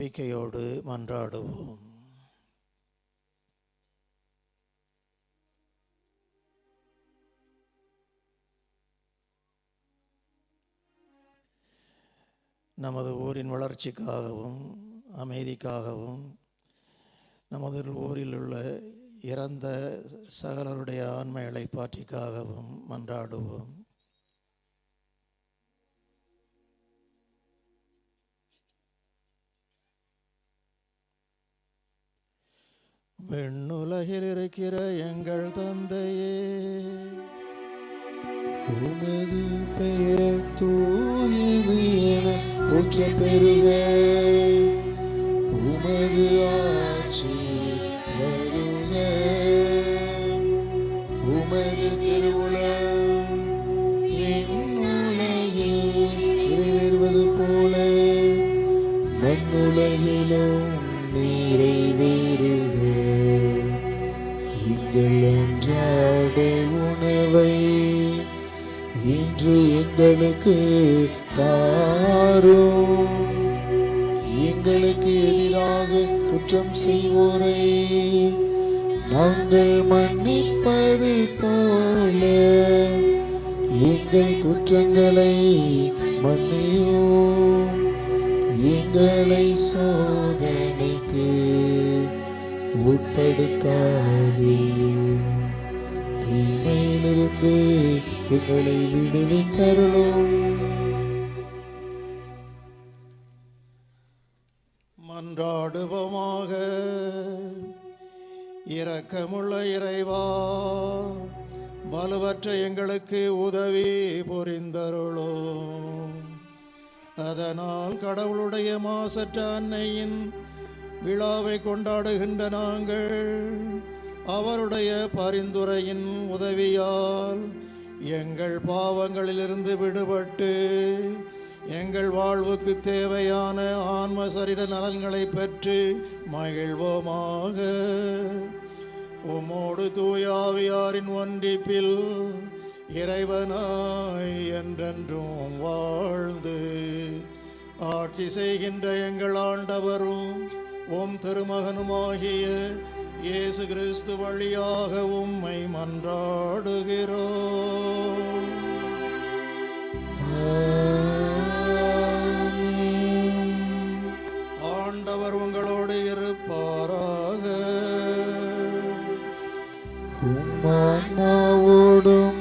நம்பிக்கையோடு மன்றாடுவோம். நமது ஊரின் வளர்ச்சிக்காகவும் அமைதிக்காகவும் நமது ஊரில் உள்ள இறந்த சகலருடைய ஆன்ம இளைப்பாற்றிக்காகவும் மன்றாடுவோம். விண்ணுலகில் இருக்கிற எங்கள் தந்தையே, உமது பெயர் தூயது என போற்றப் பெறுக. உமது ஆட்சி வருக. உமது திருவுளம் விண்ணுலகில் நிறைவேறுவது போல மண்ணுலகிலும் நிறைவேறுக. எங்கள் அன்றாட உணவை இன்று எங்களுக்கு தாரும். எங்களுக்கு எதிராக குற்றம் செய்வோரை நாங்கள் மன்னிப்பது போல எங்கள் குற்றங்களை மன்னியும். எங்களை சோதனைக்கு உட்படுத்தாதேயும், தீமையிலிருந்து எங்களை விடுவித்தருளும். மன்றாடுவோமாக. இரக்கமுள்ள இறைவா, வலுவற்ற எங்களுக்கு உதவி புரிந்தருளும். அதனால் கடவுளுடைய மாசற்ற அன்னையின் விழாவை கொண்டாடுகின்ற நாங்கள் அவருடைய பரிந்துரையின் உதவியால் எங்கள் பாவங்களிலிருந்து விடுபட்டு எங்கள் வாழ்வுக்கு தேவையான ஆன்ம சரீர நலன்களை பெற்று மகிழ்வோமாக. உம்மோடு தூயாவியாரின் ஒன்றிப்பில் இறைவனாய் என்றென்றும் வாழ்ந்து ஆட்சி செய்கின்ற எங்கள் ஆண்டவரும் உம் திருமகனுமாகிய இயேசு கிறிஸ்து வழியாக உம்மை மன்றாடுகிறோம். ஆண்டவர் உங்களோடு இருப்பாராக. உம்மாவோடும்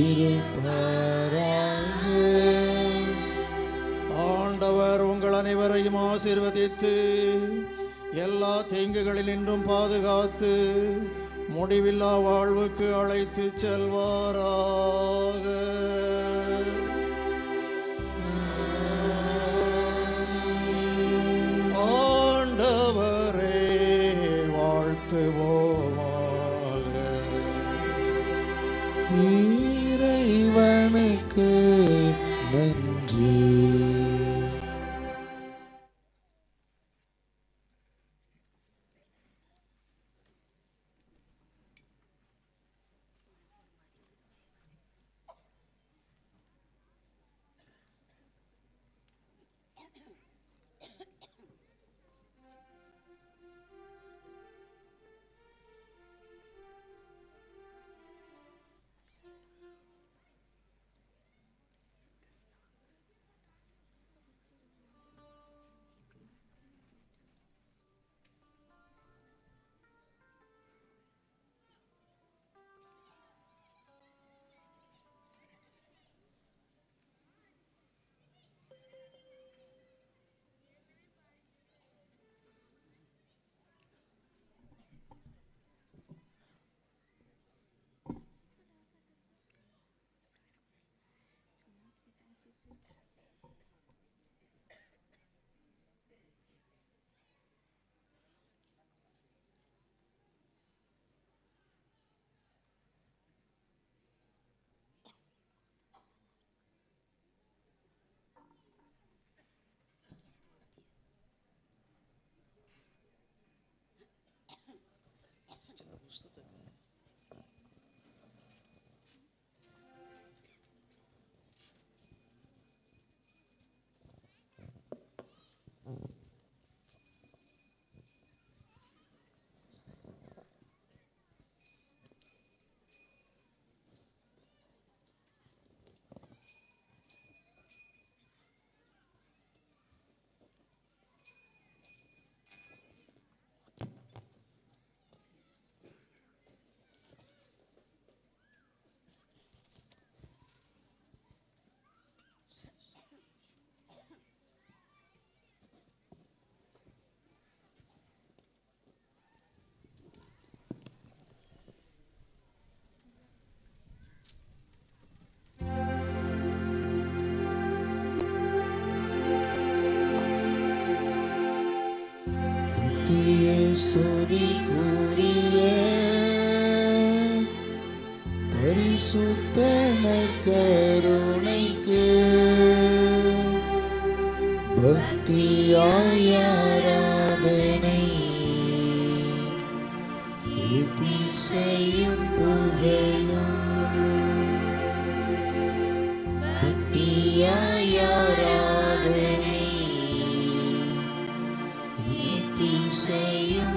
இருப்பாராக. ஆண்டவர் உங்கள் அனைவரையும் ஆசீர்வதித்து எல்லா தீங்குகளினின்றும் பாதுகாத்து முடிவில்லா வாழ்வுக்கு அழைத்து செல்வாராக. ஆண்டவரே வாழ்த்துவோமாக. இறைவனுக்கு நன்றி. நித்திய ஸ்துதிக்குரிய பரிசுத்த நற்கருணைக்கு பக்தியாய் ஆராதனை இசையும் புகழும் பக்தியாய் ஆராதனை இசையும்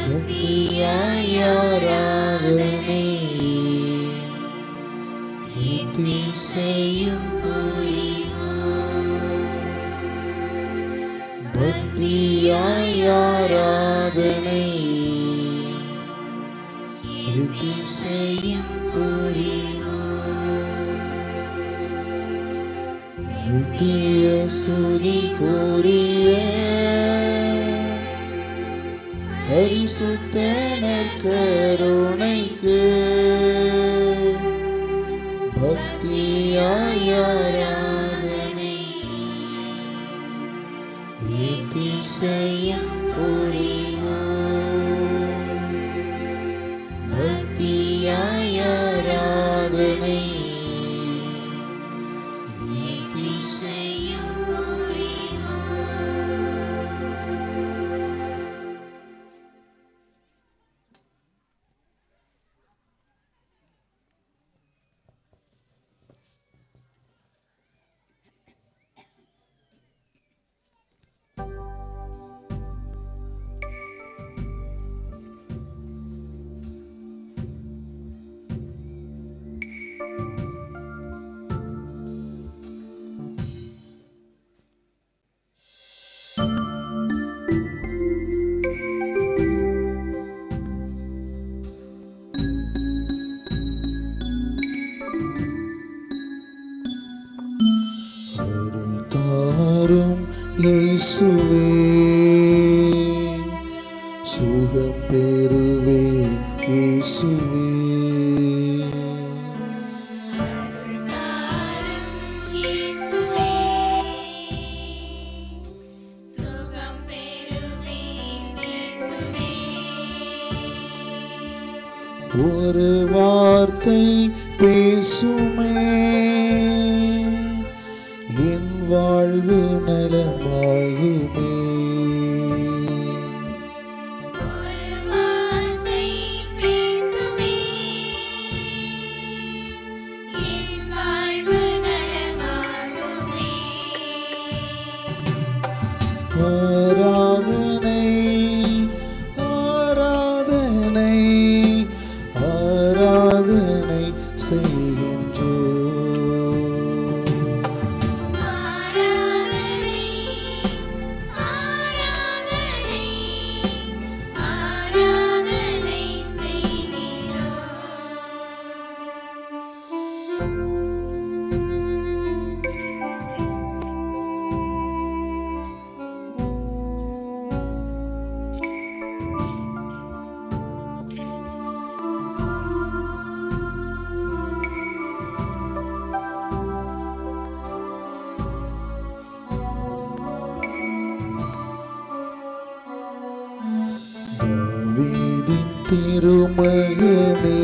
பக்தியாய் ஆராதனை இசையும் பக்தியாய் ஆராதனை இசையும் நித்திய ஸ்துதிக்குரிய பரிசுத்த நற்கருணைக்கு பக்தியாய் ஆராதனை இசையும் பக்தியாய் ஆராதனை இசையும் அருள் தாரும் இயேசுவே சுகம் பெறுவேன் இயேசுவே ஒரு வார்த்தை பேசுமே என் வாழ்வு நலமாகுமே ஆராதனை ஆராதனை ஆராதனை செய்கின்றோம் தாவீதின் திருமகனே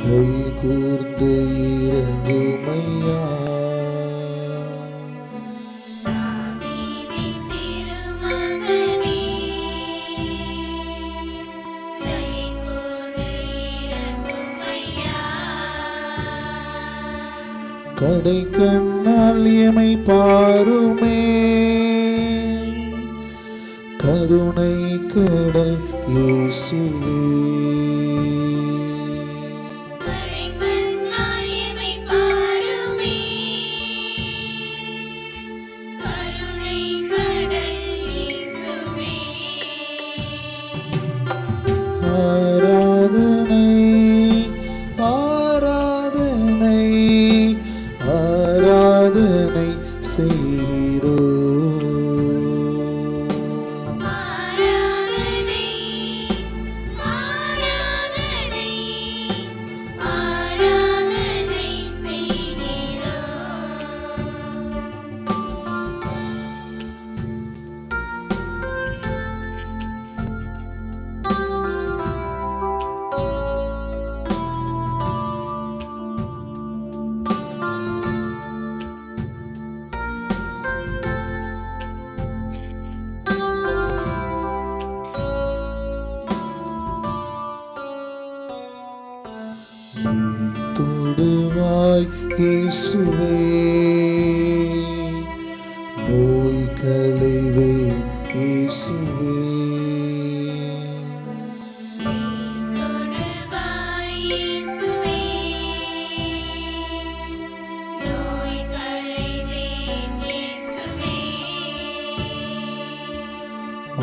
தயை கூர்ந்து இறங்குமையா கடை கண்ணால் எமை பாருமே கருணை கடல் இயேசுவே ஆராதனை ஆராதனை ஆராதனை செய்கிறோம்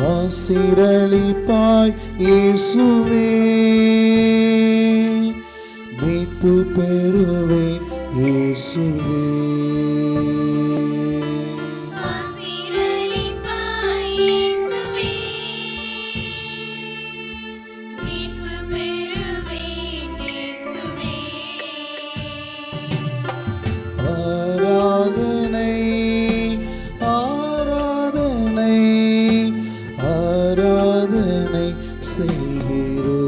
ஆசிரளிப்பாய் இயேசுவே, மீட்பு பெறுவேன் இயேசுவே. ஆராதனை ஆராதனை ஆராதனை செய்கிறோம்.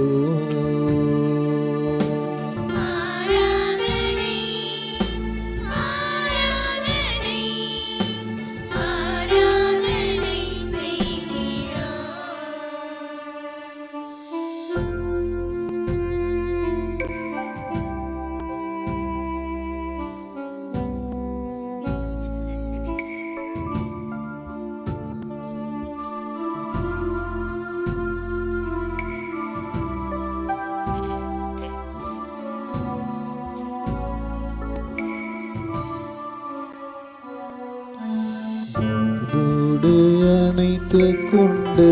மார்போடு அணைத்துக் கொண்டு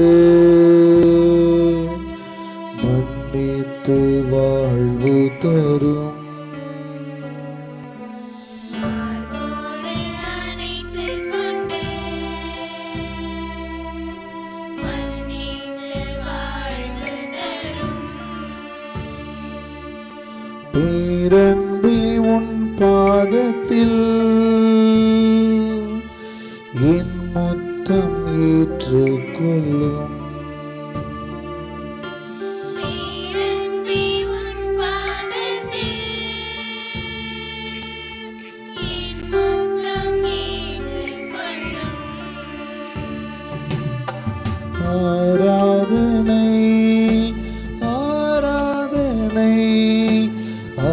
மன்னித்து வாழ்வு தரும். பேரன்பே உன் பாதத்தில் என் முத்தம் ஏற்றுக்கொள்ளும். ஆராதனை ஆராதனை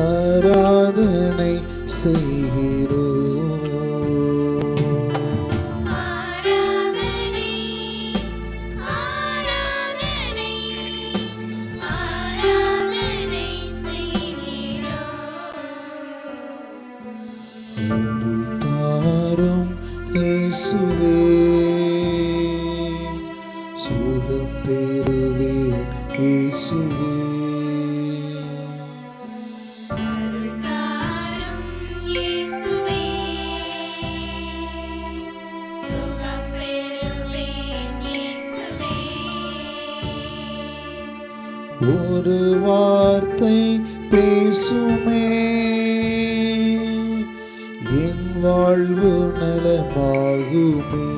ஆராதனை செய்கிறோம். அருள் தாரும் இயேசுவே, சுகம் பெறுவேன் இயேசுவே. ஒரு வார்த்தை பேசுமே, என் வாழ்வு நலமாகுமே.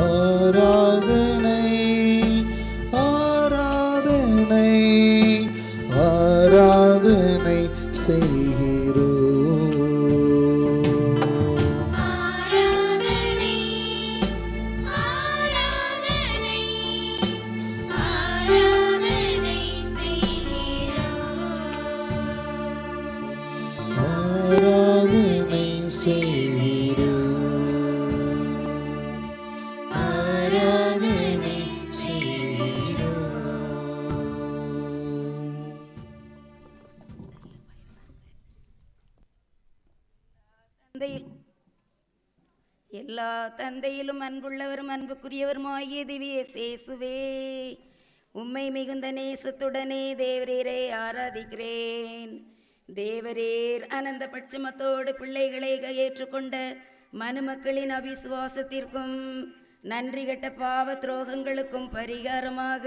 ஆராதனை ஆராதனை ஆராதனை செய்கிறோம். ஆராதனை செய்கிறோம். ஆராதனை செய்கிறோம். எல்லா தந்தையிலும் அன்புள்ளவரும் அன்புக்குரியவருமாகிய திவ்ய இயேசுவே, உம்மை மிகுந்த நேசத்துடனே தேவரீரை ஆராதிக்கிறேன். தேவரீர் அனந்த பட்சமத்தோடு பிள்ளைகளை ஏற்றுக்கொண்ட மனுமக்களின் அவிசுவாசத்திற்கும் நன்றி கெட்ட பாவ துரோகங்களுக்கும் பரிகாரமாக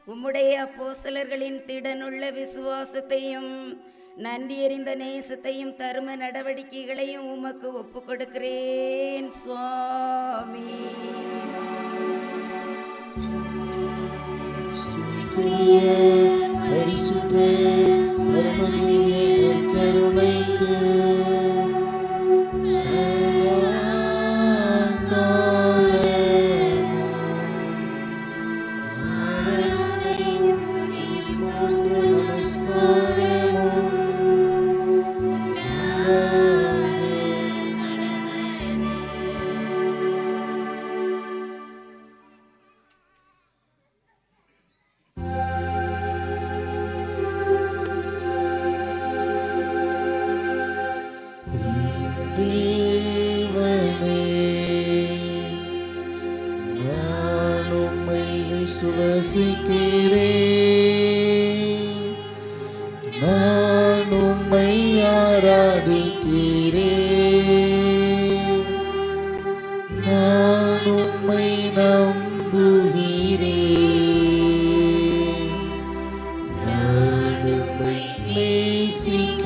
உம்முடைய அப்போஸ்தலர்களின் திடனுள்ள விசுவாசத்தையும் நன்றி எறிந்த நேசத்தையும் தரும நடவடிக்கைகளையும் உமக்கு ஒப்பு கொடுக்கிறேன் சுவாமி. பரிசுத்த பரமதிவே கருணைக்கு சுவாசிக்கிறேன். நான் உம்மை ஆராதிக்கிறேன். நான் உம்மை நம்புகிறேன். நான் உம்மை நேசிக்கிறேன்.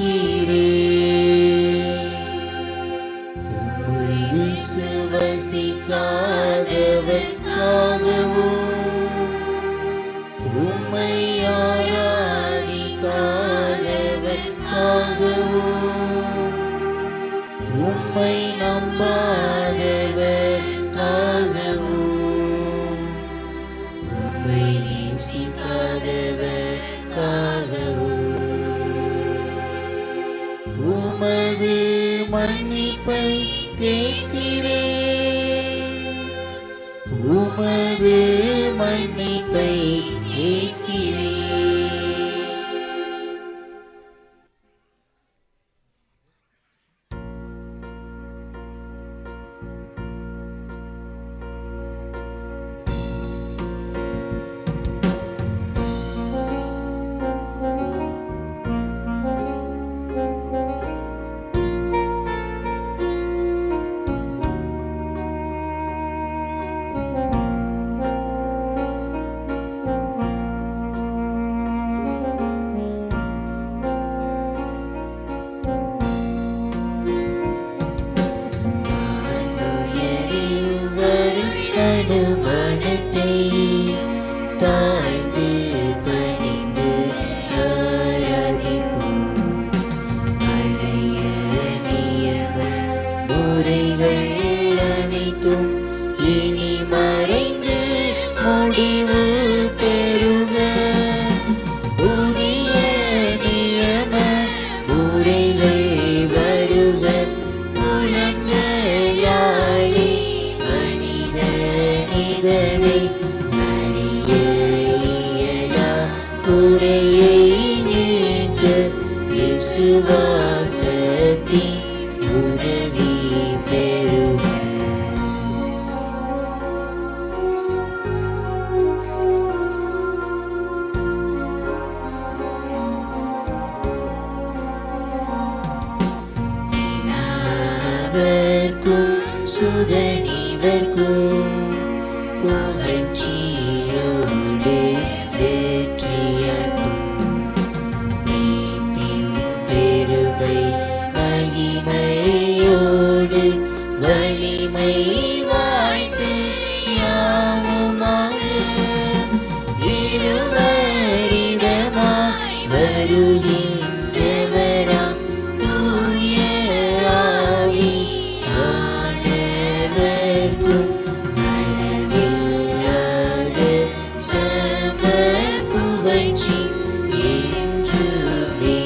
உம்மை விசுவாசிக்காதவர்க்காகவும் உம்மை ஆராதிக்காதவர்க்காகவும் உம்மை நம்பாதவர்க்காகவும் உம்மை நேசிக்காதவர்க்காகவும் உமது மன்னிப்பை கேட்கிறேன். உமது மன்னிப்பை கேட்கிறேன். அனுமானத்தை தாழ்ந்து பணிந்து ஆராதிப்போம். பழைய நியம முறைகள் அனைத்தும் இனி மறைந்து முடிவு பெறுக. புதிய நியம முறைகள் வருக. புலன்களாலே இதனை அறிய இயலா குறையை நீக்க விசுவாசத்தின் உதவி பெறுக. பிதாவர்க்கும் சுதனிவர்க்கும் புகழ்ச்சியோடு வெற்றியாக்கும். மீட்பின் பெருமை மகிமையோடு வலிமை வாழ்த்து யாவுமாக இருவரிடமாய் வருகின்றவராம் தூய ஆவி ஆண்டவர்க்கும் அளவில்லாத சம புகழ்ச்சி என்றுமே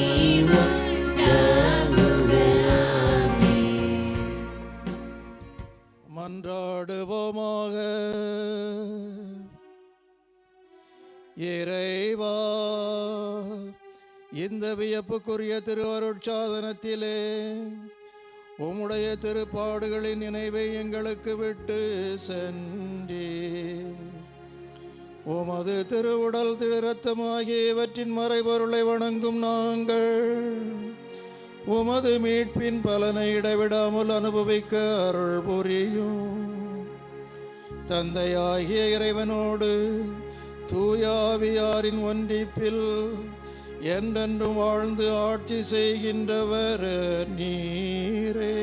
உண்டாகுக. ஆமென். மன்றாடுவோமாக. இறைவா, இந்த வியப்புக்குரிய திருவருட்சாதனத்திலே உம்முடைய திருப்பாடுகளின் நினைவை எங்களுக்கு விட்டு சென்றீர். உமது திருவுடல் திருரத்தமாகியவற்றின் மறைபொருளை வணங்கும் நாங்கள் உமது மீட்பின் பலனை இடைவிடாமல் அனுபவிக்க அருள் புரியும். தந்தையாகிய இறைவனோடு தூயாவியாரின் ஒன்றிப்பில் என்றென்றும் வாழ்ந்து ஆட்சி செய்கின்றவர் நீரே.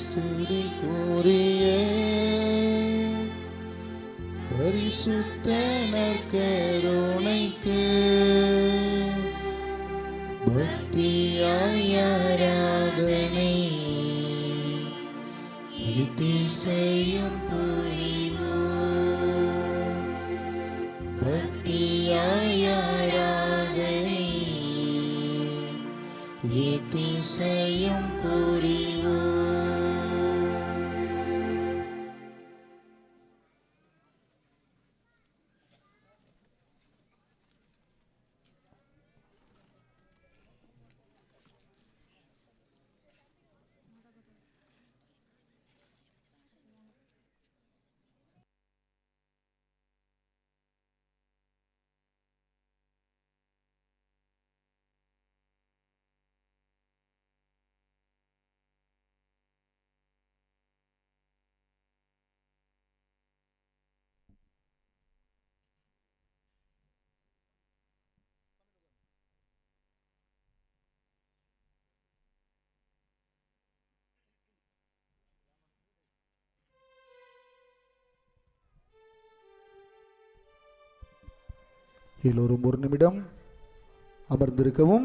ஸ்துதிக்குரிய பரிசுத்த நற்கருணைக்கு பக்தியாய் ஆராதனை இதிசையும் புரிவோம். பக்தியாய் ஆராதனை இதிசையும் புரிவோம். எல்லோரும் ஒரு நிமிடம் அமர்ந்திருக்கவும்.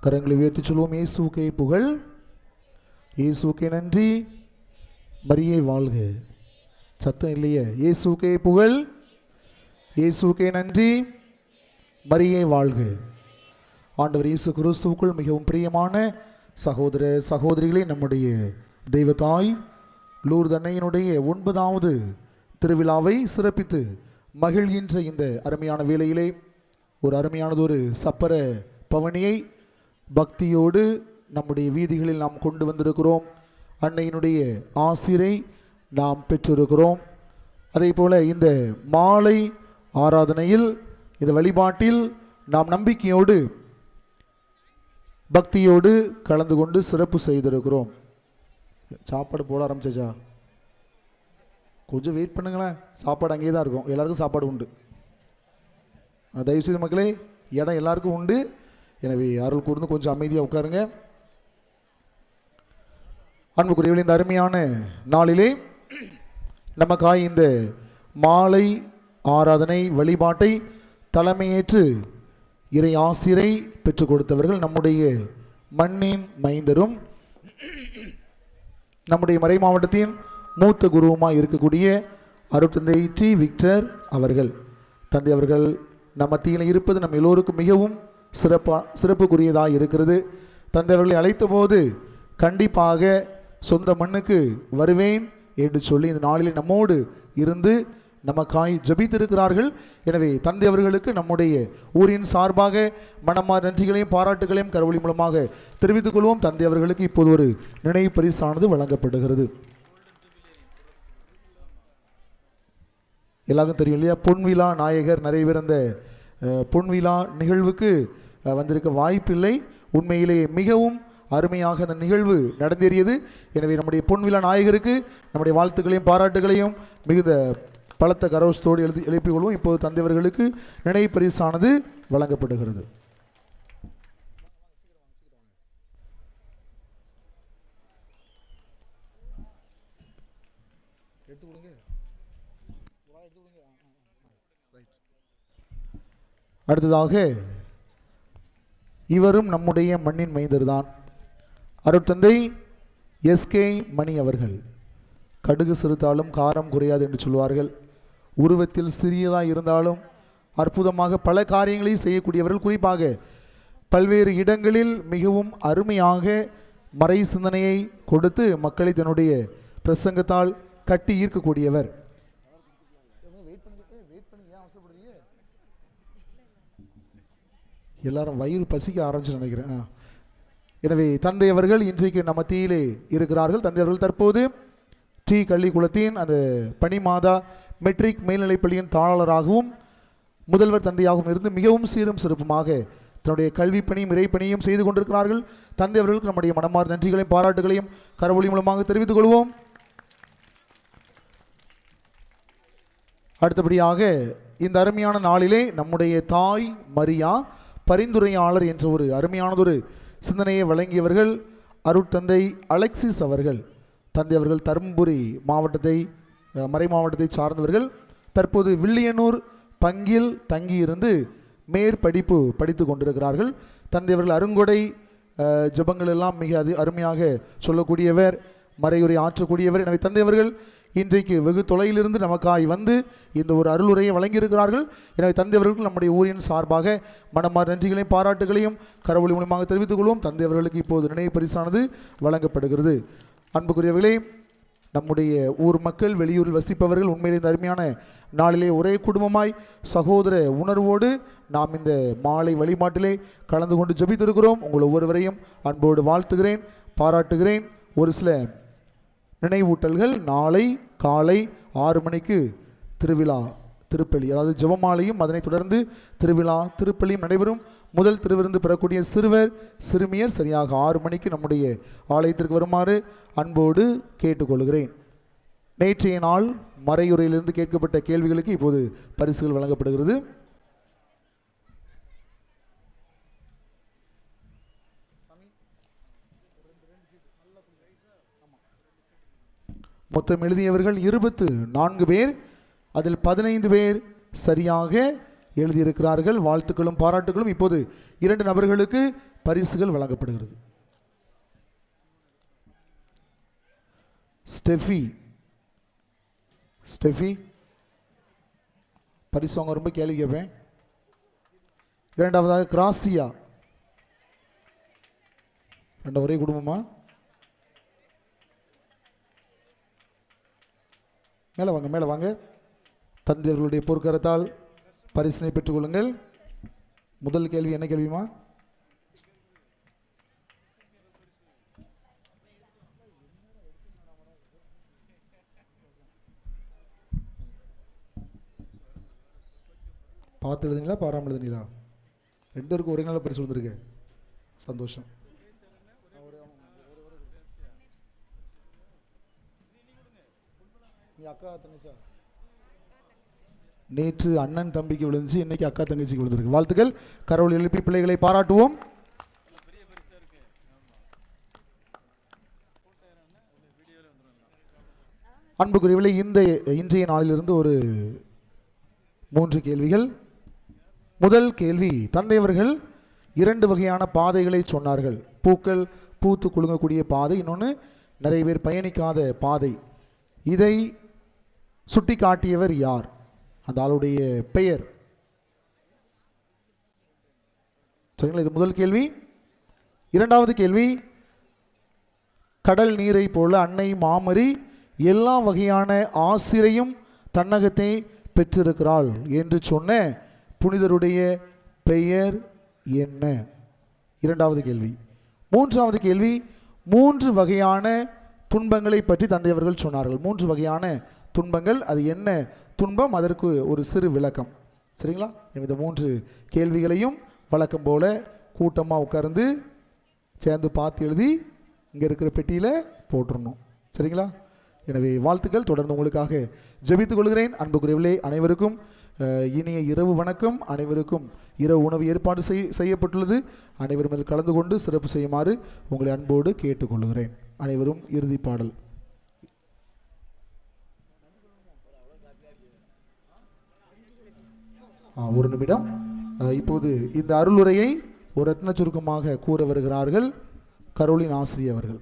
கரங்களை உயர்த்தி சொல்வோம். இயேசுக்கே புகழ், இயேசுக்கே நன்றி, மரியே வாழ்க. சத்தம் இல்லையே. இயேசுக்கே புகழ், இயேசுக்கே நன்றி, மரியே வாழ்க. ஆண்டவர் இயேசு கிறிஸ்துவுக்குள் மிகவும் பிரியமான சகோதர சகோதரிகளே, நம்முடைய தெய்வத்தாய் லூர்து அன்னையினுடைய 9வது திருவிழாவை சிறப்பித்து மகிழ்கின்ற இந்த அருமையான வேளையிலே ஒரு அருமையானதொரு சப்பர பவனியை பக்தியோடு நம்முடைய வீதிகளில் நாம் கொண்டு வந்திருக்கிறோம். அன்னையினுடைய ஆசிரை நாம் பெற்றிருக்கிறோம். அதே போல இந்த மாலை ஆராதனையில், இந்த வழிபாட்டில் நாம் நம்பிக்கையோடு பக்தியோடு கலந்து கொண்டு சிறப்பு செய்திருக்கிறோம். சாப்பாடு போட ஆரம்பிச்சா கொஞ்சம் வெயிட் பண்ணுங்களேன். சாப்பாடு அங்கேயே தான் இருக்கும். எல்லாருக்கும் சாப்பாடு உண்டு. தயவுசெய்து மக்களே, இடம் எல்லாருக்கும் உண்டு. எனவே அருள் கூர்ந்து கொஞ்சம் அமைதியாக உட்காருங்க. அன்புக்குரியவர்களே, இந்த அருமையான நாளிலே நமக்காய் இந்த மாலை ஆராதனை வழிபாட்டை தலைமையேற்று இறை ஆசிரை பெற்றுக் கொடுத்தவர்கள் நம்முடைய மண்ணின் மைந்தரும் நம்முடைய மறை மாவட்டத்தின் மூத்த குருவுமாய் இருக்கக்கூடிய அருட்தந்தை டி விக்டர் அவர்கள். தந்தை அவர்கள் நம்ம மத்தியில் இருப்பது நம் எல்லோருக்கும் மிகவும் சிறப்புக்குரியதாக இருக்கிறது. தந்தை அவர்களை அழைத்த போது கண்டிப்பாக சொந்த மண்ணுக்கு வருவேன் என்று சொல்லி இந்த நாளில் நம்மோடு இருந்து நமக்காய் ஜபித்திருக்கிறார்கள். எனவே தந்தை அவர்களுக்கு நம்முடைய ஊரின் சார்பாக மனமார் நன்றிகளையும் பாராட்டுகளையும் கரவொலி மூலமாக தெரிவித்துக் கொள்வோம். தந்தை அவர்களுக்கு இப்போது ஒரு நினைவு பரிசானது வழங்கப்படுகிறது. எல்லாருக்கும் தெரியும் இல்லையா, பொன்விழா நாயகர் நிறைய பேர் அந்த பொன்விழா நிகழ்வுக்கு வந்திருக்க வாய்ப்பில்லை. உண்மையிலே மிகவும் அருமையாக அந்த நிகழ்வு நடந்தேறியது. எனவே நம்முடைய பொன்விழா நாயகருக்கு நம்முடைய வாழ்த்துக்களையும் பாராட்டுகளையும் மிகுந்த பலத்த கரோஷத்தோடு எழுப்பிக் கொள்வோம். இப்போது தந்தையவர்களுக்கு நினைவு பரிசானது வழங்கப்படுகிறது. அடுத்ததாக இவரும் நம்முடைய மண்ணின் மைந்தர் தான். அருட்தந்தை எஸ்கே மணி அவர்கள். கடுகு சிறுத்தாலும் காரம் குறையாது என்று சொல்வார்கள். உருவத்தில் சிறியதாக இருந்தாலும் அற்புதமாக பல காரியங்களையும் செய்யக்கூடியவர்கள். குறிப்பாக பல்வேறு இடங்களில் மிகவும் அருமையாக மறை சிந்தனையை கொடுத்து மக்களை தன்னுடைய பிரசங்கத்தால் கட்டி ஈர்க்கக்கூடியவர். எல்லாரும் வயிறு பசிக்க ஆரம்பிச்சு நினைக்கிறேன். எனவே தந்தை அவர்கள் இன்றைக்கு நம்ம மத்தியிலே இருக்கிறார்கள். தந்தை அவர்கள் தற்போது டி கள்ளிக்குளத்தின் அந்த பனிமாதா மெட்ரிக் மேல்நிலைப்பள்ளியின் தாளராகவும் முதல்வர் தந்தையாகவும் இருந்து மிகவும் சீரும் சிறப்புமாக தன்னுடைய கல்வி பணியும் இறைப்பணியும் செய்து கொண்டிருக்கிறார்கள். தந்தை அவர்களுக்கு நம்முடைய மனமார் நன்றிகளையும் பாராட்டுகளையும் கரவொலி மூலமாக தெரிவித்துக் கொள்வோம். அடுத்தபடியாக இந்த அருமையான நாளிலே நம்முடைய தாய் மரியா பரிந்துரையாளர் என்ற ஒரு அருமையானதொரு சிந்தனையை வழங்கியவர்கள் அருட்தந்தை அலெக்சிஸ் அவர்கள், தந்தை அவர்கள் தருமபுரி மாவட்டத்தை மறை மாவட்டத்தை சார்ந்தவர்கள். தற்போது வில்லியனூர் பங்கில் தங்கியிருந்து மேற்படிப்பு படித்து கொண்டிருக்கிறார்கள். தந்தை அவர்கள் அருங்கொடை ஜபங்கள் எல்லாம் மிக அருமையாக சொல்லக்கூடியவர், மறையுரை ஆற்றக்கூடியவர். எனவே தந்தை அவர்கள் இன்றைக்கு வெகு தொலையிலிருந்து நமக்காய் வந்து இந்த ஒரு அருளுரையை வழங்கியிருக்கிறார்கள். எனவே தந்தை அவர்களுக்கு நம்முடைய ஊரின் சார்பாக மனமார் நன்றிகளையும் பாராட்டுகளையும் கரவொலி மூலமாக தெரிவித்துக் கொள்வோம். தந்தை அவர்களுக்கு இப்போது நினைவு பரிசானது வழங்கப்படுகிறது. அன்புக்குரியவர்களே, நம்முடைய ஊர் மக்கள், வெளியூரில் வசிப்பவர்கள் உண்மையிலே இந்த அருமையான நாளிலே ஒரே குடும்பமாய் சகோதர உணர்வோடு நாம் இந்த மாலை வழிபாட்டிலே கலந்து கொண்டு ஜெபித்திருக்கிறோம். உங்கள் ஒவ்வொருவரையும் அன்போடு வாழ்த்துகிறேன், பாராட்டுகிறேன். ஒரு சில நினைவூட்டல்கள்: நாளை காலை 6 மணிக்கு திருவிழா திருப்பலி, அதாவது ஜெபமாலையும் அதனைத் தொடர்ந்து திருவிழா திருப்பலியும் நடைபெறும். முதல் திருவிருந்து பெறக்கூடிய சிறுவர் சிறுமியர் சரியாக 6 மணிக்கு நம்முடைய ஆலயத்திற்கு வருமாறு அன்போடு கேட்டுக்கொள்கிறேன். நேற்றைய நாள் மறையுரையிலிருந்து கேட்கப்பட்ட கேள்விகளுக்கு இப்போது பரிசுகள் வழங்கப்படுகிறது. மொத்தம் எழுதியவர்கள் 24 பேர். அதில் 15 பேர் சரியாக எழுதியிருக்கிறார்கள். வாழ்த்துக்களும் பாராட்டுகளும். இப்போது 2 நபர்களுக்கு பரிசுகள் வழங்கப்படுகிறது. ஸ்டெஃபி பரிசு வாங்க ரொம்ப கேள்வி கேட்பேன். இரண்டாவதாக கிராசியா. ஒரே குடும்பமா? மேலே வாங்க. தந்தை அவர்களுடைய பொற்கரத்தால் பரிசினை பெற்றுக்கொள்ளுங்கள். முதல் கேள்வி என்ன கேள்விமா? பார்த்து எழுதுனீங்களா பாராமல் எழுதுனீங்களா? 2 பேருக்கும் ஒரே நாள் பரிசு கொடுத்துருக்கேன். சந்தோஷம். அக்கா தங்கச்சி, நேற்று அண்ணன் தம்பிக்கு விழுந்துச்சு, இன்னைக்கு அக்கா தங்கச்சிக்கு விழுந்திருக்கு. வாழ்த்துக்கள். கரவொலி எழுப்பி பிள்ளைகளை பாராட்டுவோம். அன்புக்குரியவர்களே, இன்றைய நாளிலிருந்து ஒரு 3 கேள்விகள். முதல் கேள்வி: தந்தை அவர்கள் 2 வகையான பாதைகளை சொன்னார்கள். பூக்கள் பூத்து குலுங்கக்கூடிய பாதை, இன்னொன்று நிறைய பேர் பயணிக்காத பாதை. இதை சுட்டி காட்டியவர் யார்? அந்த ஆளுடைய பெயர் சரிங்களா? இது முதல் கேள்வி. இரண்டாவது கேள்வி: கடல் நீரை போல அன்னை மாமரி எல்லா வகையான ஆசிரையும் தன்னகத்தை பெற்றிருக்கிறாள் என்று சொன்ன புனிதருடைய பெயர் என்ன? இரண்டாவது கேள்வி. மூன்றாவது கேள்வி: 3 வகையான துன்பங்களை பற்றி தந்தை அவர்கள் சொன்னார்கள். 3 வகையான துன்பங்கள், அது என்ன துன்பம், அதற்கு ஒரு சிறு விளக்கம். சரிங்களா? இந்த 3 கேள்விகளையும் வழக்கம் போல கூட்டமாக உட்கார்ந்து சேர்ந்து பார்த்து எழுதி இங்கே இருக்கிற பெட்டியில் போட்டுடணும். சரிங்களா? எனவே வாழ்த்துக்கள். தொடர்ந்து உங்களுக்காக ஜெபித்துக் கொள்கிறேன். அன்புக்குரியவர்களே, அனைவருக்கும் இனிய இரவு வணக்கம். அனைவருக்கும் இரவு உணவு ஏற்பாடு செய்யப்பட்டுள்ளது. அனைவரும் அதில் கலந்து கொண்டு சிறப்பு செய்யுமாறு உங்களை அன்போடு கேட்டுக்கொள்கிறேன். அனைவரும் இறுதி பாடல். ஒரு நிமிடம். இப்போது இந்த அருளுரையை ஒரு ரத்ன சுருக்கமாக கூற வருகிறார்கள் கரோலின் ஆசிரியர் அவர்கள்.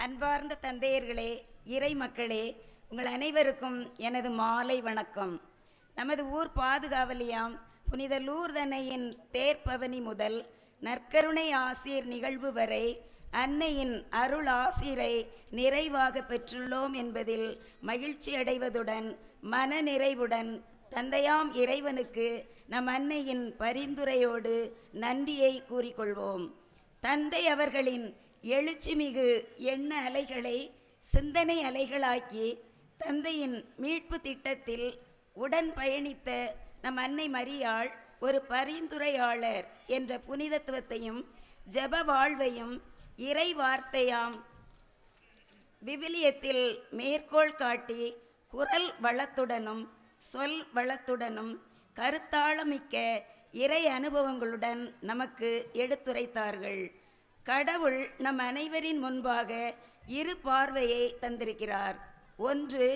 அன்பார்ந்த தந்தையர்களே, இறை மக்களே, உங்கள் அனைவருக்கும் எனது மாலை வணக்கம். நமது ஊர் பாதுகாவலியாம் புனித லூர்தன்னையின் தேர்ப்பவனி முதல் நற்கருணை ஆசீர் நிகழ்வு வரை அன்னையின் அருள் ஆசீரை நிறைவாக பெற்றுள்ளோம் என்பதில் மகிழ்ச்சி அடைவதுடன் மன நிறைவுடன் தந்தையாம் இறைவனுக்கு நம் அன்னையின் பரிந்துரையோடு நன்றியை கூறிக்கொள்வோம். தந்தை அவர்களின் எழுச்சிமிகு எண்ண அலைகளை சிந்தனை அலைகளாக்கி தந்தையின் மீட்பு திட்டத்தில் உடன் பயணித்த நம் அன்னை மரியாள் ஒரு பரிந்துரையாளர் என்ற புனிதத்துவத்தையும் ஜெப வாழ்வையும் இறை வார்த்தையாம் விவிலியத்தில் மேற்கோள் காட்டி குரல் வளத்துடனும் சொல் வளத்துடனும் கருத்தாளமிக்க இறை அனுபவங்களுடன் நமக்கு எடுத்துரைத்தார்கள். கடவுள் நம் அனைவரின் முன்பாக இரு பார்வையை தந்திருக்கிறார். ஒன்று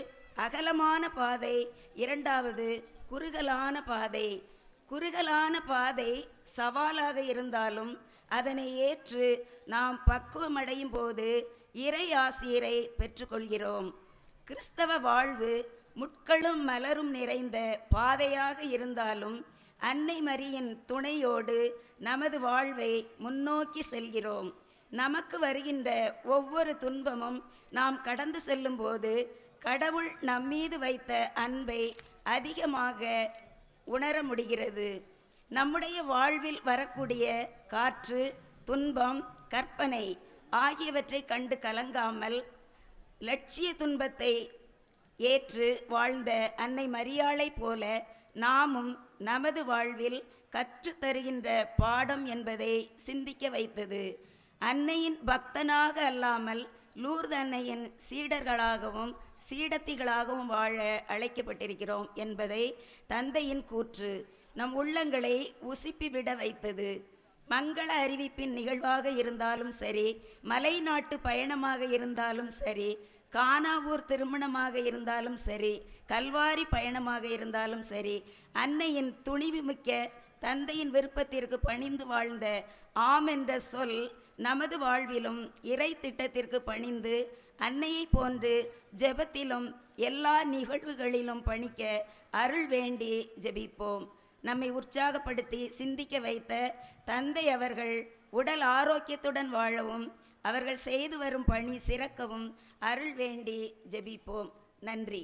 அகலமான பாதை, இரண்டாவது குறுகலான பாதை. குறுகலான பாதை சவாலாக இருந்தாலும் அதனை ஏற்று நாம் பக்குவமடையும் போது இறை ஆசிரை பெற்றுக்கொள்கிறோம். கிறிஸ்தவ வாழ்வு முட்களும் மலரும் நிறைந்த பாதையாக இருந்தாலும் அன்னை மரியின் துணையோடு நமது வாழ்வை முன்னோக்கி செல்கிறோம். நமக்கு வருகின்ற ஒவ்வொரு துன்பமும் நாம் கடந்து செல்லும்போது கடவுள் நம்மீது வைத்த அன்பை அதிகமாக உணர முடிகிறது. நம்முடைய வாழ்வில் வரக்கூடிய காற்று, துன்பம், கற்பனை ஆகியவற்றை கண்டு கலங்காமல் லட்சிய துன்பத்தை ஏற்று வாழ்ந்த அன்னை மரியாளை போல நாமும் நமது வாழ்வில் கற்றுத்தருகின்ற பாடம் என்பதை சிந்திக்க வைத்தது. அன்னையின் பக்தனாக அல்லாமல் லூர்து அன்னையின் சீடர்களாகவும் சீடத்திகளாகவும் வாழ அழைக்கப்பட்டிருக்கிறோம் என்பதை தந்தையின் கூற்று நம் உள்ளங்களை உசிப்பிவிட வைத்தது. மங்கள அறிவிப்பின் நிகழ்வாக இருந்தாலும் சரி, மலைநாட்டு பயணமாக இருந்தாலும் சரி, கானாவூர் திருமணமாக இருந்தாலும் சரி, கல்வாரி பயணமாக இருந்தாலும் சரி, அன்னையின் துணிவு மிக்க தந்தையின் விருப்பத்திற்கு பணிந்து வாழ்ந்த ஆம் என்ற சொல் நமது வாழ்விலும் இறை திட்டத்திற்கு பணிந்து அன்னையை போன்று ஜெபத்திலும் எல்லா நிகழ்வுகளிலும் பணிக்க அருள் வேண்டி ஜெபிப்போம். நம்மை உற்சாகப்படுத்தி சிந்திக்க வைத்த தந்தை அவர்கள் உடல் ஆரோக்கியத்துடன் வாழவும் அவர்கள் செய்து வரும் பணி சிறக்கவும் அருள் வேண்டி ஜெபிப்போம். நன்றி.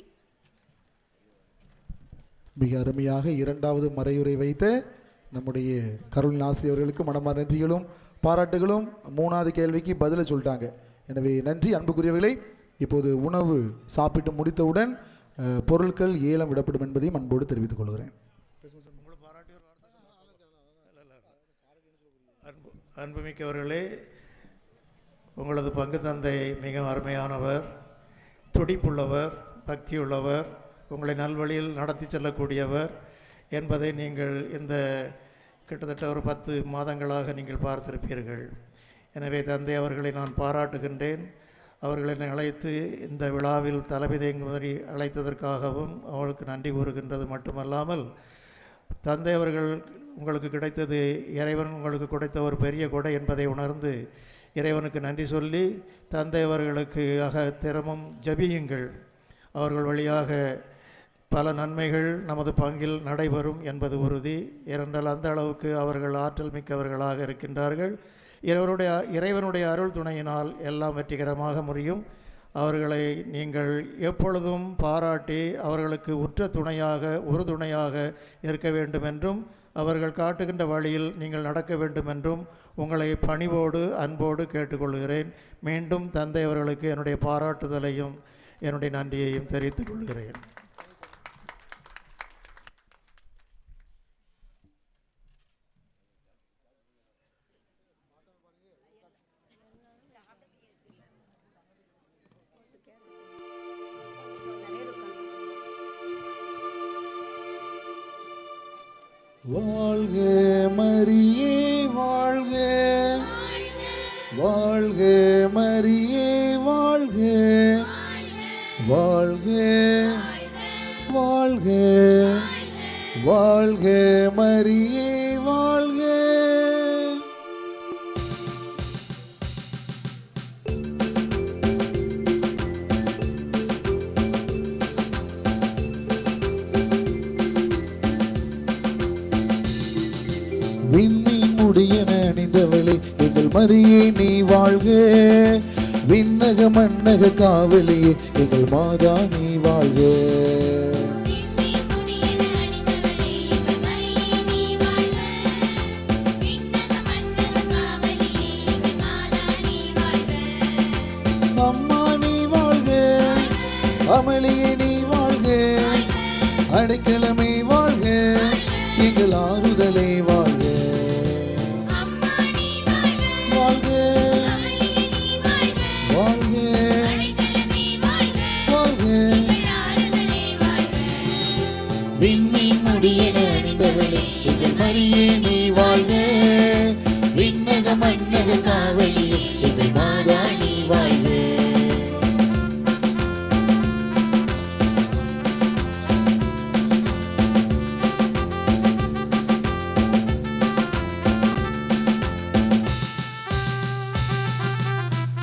மிக அருமையாக இரண்டாவது மறையுரை வைத்த நம்முடைய கருள் ஆசிரியர்களுக்கு மனமார்ந்த நன்றிகளும் பாராட்டுகளும். மூணாவது கேள்விக்கு பதிலை சொல்லிட்டாங்க. எனவே நன்றி அன்புக்குரியவர்களே. இப்போது உணவு சாப்பிட்டு முடித்தவுடன் பொருட்கள் ஏலம் விடப்படும் என்பதையும் அன்போடு தெரிவித்துக் கொள்கிறேன். அன்புமிக்கவர்களே, உங்களது பங்கு தந்தை மிக அருமையானவர், துடிப்புள்ளவர், பக்தியுள்ளவர், உங்களை நல்வழியில் நடத்தி செல்லக்கூடியவர் என்பதை நீங்கள் இந்த கிட்டத்தட்ட ஒரு 10 மாதங்களாக நீங்கள் பார்த்திருப்பீர்கள். எனவே தந்தை அவர்களை நான் பாராட்டுகின்றேன். அவர்களை அழைத்து இந்த விழாவில் தலைமை தேங்கும்படி அழைத்ததற்காகவும் அவர்களுக்கு நன்றி கூறுகின்றது மட்டுமல்லாமல், தந்தை அவர்கள் உங்களுக்கு கிடைத்தது இறைவன் உங்களுக்கு கொடுத்த ஒரு பெரிய கொடை என்பதை உணர்ந்து இறைவனுக்கு நன்றி சொல்லி தந்தை அவர்களுக்கு தினமும் ஜபியுங்கள். அவர்கள் வழியாக பல நன்மைகள் நமது பங்கில் நடைபெறும் என்பது உறுதி. ஏனென்றால் அந்த அளவுக்கு அவர்கள் ஆற்றல் மிக்கவர்களாக இருக்கின்றார்கள். இறைவனுடைய அருள் துணையினால் எல்லாம் வெற்றிகரமாக முடியும். அவர்களை நீங்கள் எப்பொழுதும் பாராட்டி அவர்களுக்கு உற்ற துணையாக உறுதுணையாக இருக்க வேண்டும் என்றும், அவர்கள் காட்டுகின்ற வழியில் நீங்கள் நடக்க வேண்டும் என்றும் உங்களை பணிவோடு அன்போடு கேட்டுக்கொள்கிறேன். மீண்டும் தந்தை அவர்களுக்கு என்னுடைய பாராட்டுதலையும் என்னுடைய நன்றியையும் தெரிவித்துக் கொள்கிறேன். வாழ்க மரியே வாழ்க, வாழ்க மரியே வாழ்க, வாழ்க வாழ்க, வாழ்க மரியே வாழ்க. விண்மீன் முடியென அணிந்தவளே எங்கள் மரியே நீ வாழ்க, விண்ணக மண்ணக காவலியே எங்கள் மாதா நீ வாழ்க. அம்மா நீ வாழ்க, அமளியே நீ வாழ்க, அடைக்கலமே வாழ்க, எங்கள் ஆறுதலே வாழ்க. வாழ்க வாழ்க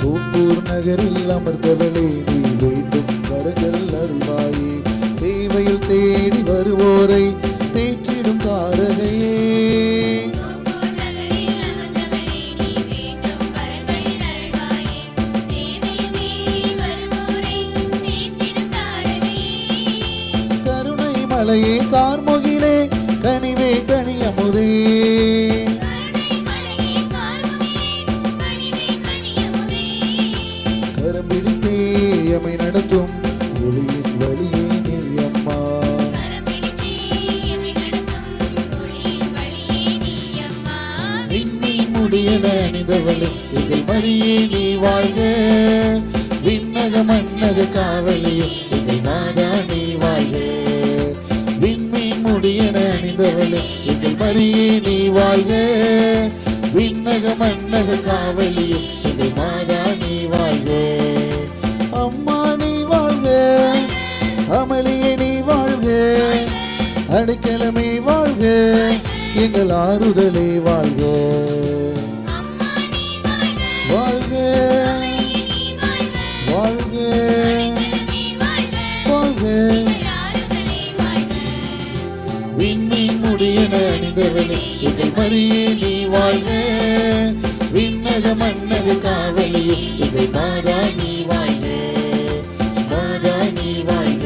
தூப்பூர் நகரில் அமர்ந்தவளே நீ வேண்டும் வரங்கள் அருள்வாயே. தேவையில் தேடி வருவோரை தேற்றிடும் தாரகையே. கருணை மலையே கார்முகிலே கனிவே கனியமுதே. கரம் பிடித்தே எமை நடத்தும் ஒளியின் வழியே நீ அம்மா. விண்மீன் முடியன அணிந்தவளே எங்கள் மரியே நீ வாழ்க. விண்ணக மன்னக காவலியே எங்கள் மாதா நீ வாழ்க. விண்மீன் முடியன அணிந்தவளே எங்கள் மரியே நீ வாழ்க. விண்ணக மன்னக காவலியே எங்கள் மாதா நீ வாழ்க. அம்மா நீ வாழ்க, அமளியே நீ வாழ்க, அடைக்கலமே வாழ்க, எங்கள் ஆறுதலே வாழ்க. வாழ்க வாழ்க வாழ்க. விண்மீன் முடியன அணிந்தவளே எங்கள் மரியே நீ வாழ்க. விண்ணக மன்னக காவலியே எங்கள் மாதா நீ வாழ்க. மாதா நீ வாழ்க,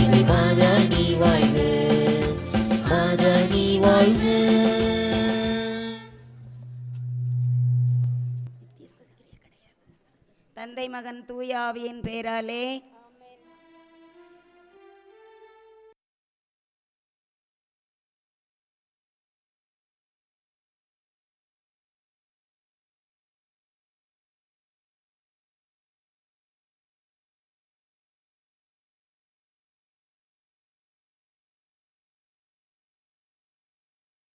எங்கள் மாதா நீ வாழ்க. மாதா நீ வாழ்க. தந்தை மகன் தூய ஆவியின் பேராலே